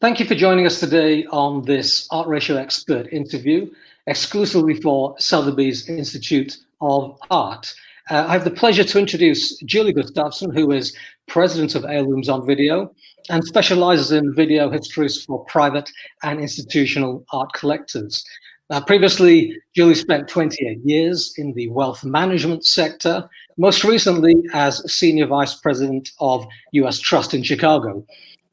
Thank you for joining us today on this ArtRatio expert interview, exclusively for Sotheby's Institute of Art. I have the pleasure to introduce Julie Gustafson, who is president of Heirlooms on Video and specializes in video histories for private and institutional art collectors. Previously, Julie spent 28 years in the wealth management sector, most recently as senior vice president of US Trust in Chicago,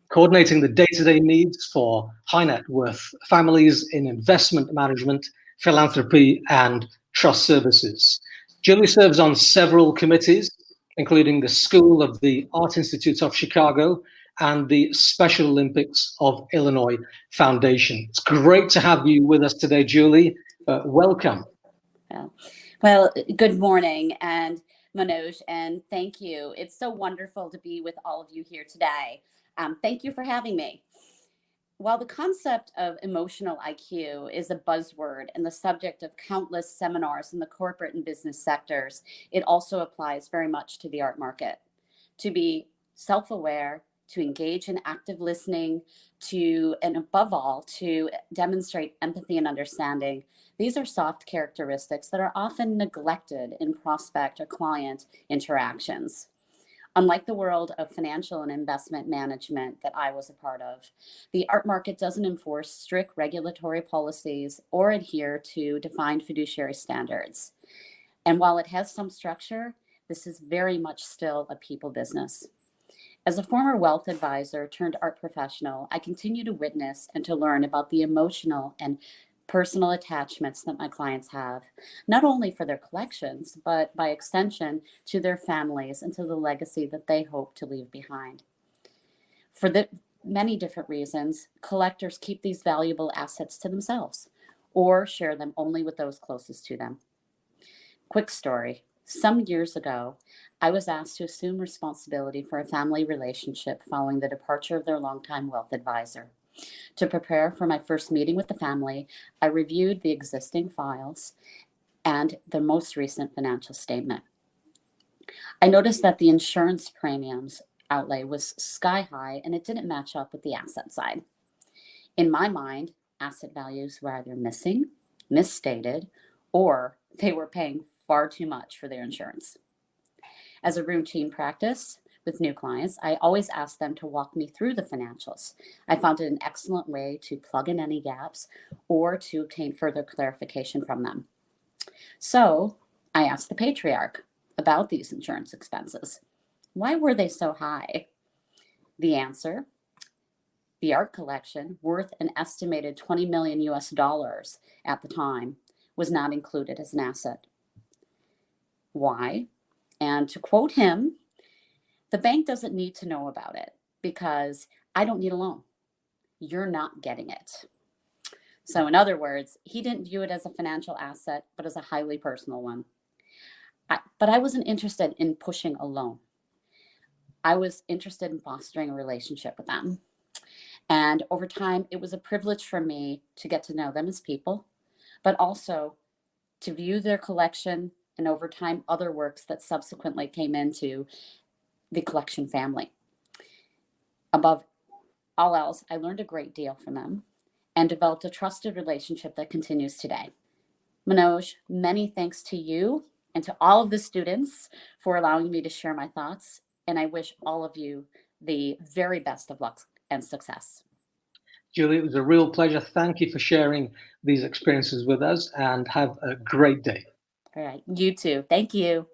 coordinating the day-to-day needs for high net worth families in investment management, philanthropy, and trust services. Julie serves on several committees, including the School of the Art Institute of Chicago and the Special Olympics of Illinois Foundation. It's great to have you with us today, Julie. Welcome. Well, good morning, and Manoj, and thank you. It's so wonderful to be with all of you here today. Thank you for having me. While the concept of emotional IQ is a buzzword and the subject of countless seminars in the corporate and business sectors, it also applies very much to the art market. To be self-aware, to engage in active listening, and above all, to demonstrate empathy and understanding. These are soft characteristics that are often neglected in prospect or client interactions. Unlike the world of financial and investment management that I was a part of, the art market doesn't enforce strict regulatory policies or adhere to defined fiduciary standards. And while it has some structure, this is very much still a people business. As a former wealth advisor turned art professional, I continue to witness and to learn about the emotional and personal attachments that my clients have, not only for their collections, but by extension to their families and to the legacy that they hope to leave behind. For the many different reasons, collectors keep these valuable assets to themselves or share them only with those closest to them. Quick story. Some years ago, I was asked to assume responsibility for a family relationship following the departure of their longtime wealth advisor. To prepare for my first meeting with the family, I reviewed the existing files and the most recent financial statement. I noticed that the insurance premiums outlay was sky high and it didn't match up with the asset side. In my mind, asset values were either missing, misstated, or they were paying far too much for their insurance. As a routine practice with new clients, I always ask them to walk me through the financials. I found it an excellent way to plug in any gaps or to obtain further clarification from them. So I asked the patriarch about these insurance expenses. Why were they so high? The answer, the art collection, worth an estimated 20 million US dollars at the time, was not included as an asset. Why? And to quote him, the bank doesn't need to know about it because I don't need a loan. You're not getting it. So in other words, he didn't view it as a financial asset, but as a highly personal one. But I wasn't interested in pushing a loan. I was interested in fostering a relationship with them. And over time, it was a privilege for me to get to know them as people, but also to view their collection and over time, other works that subsequently came into the collection family. Above all else, I learned a great deal from them and developed a trusted relationship that continues today. Manoj, many thanks to you and to all of the students for allowing me to share my thoughts. And I wish all of you the very best of luck and success. Julie, it was a real pleasure. Thank you for sharing these experiences with us and have a great day. All right, you too. Thank you.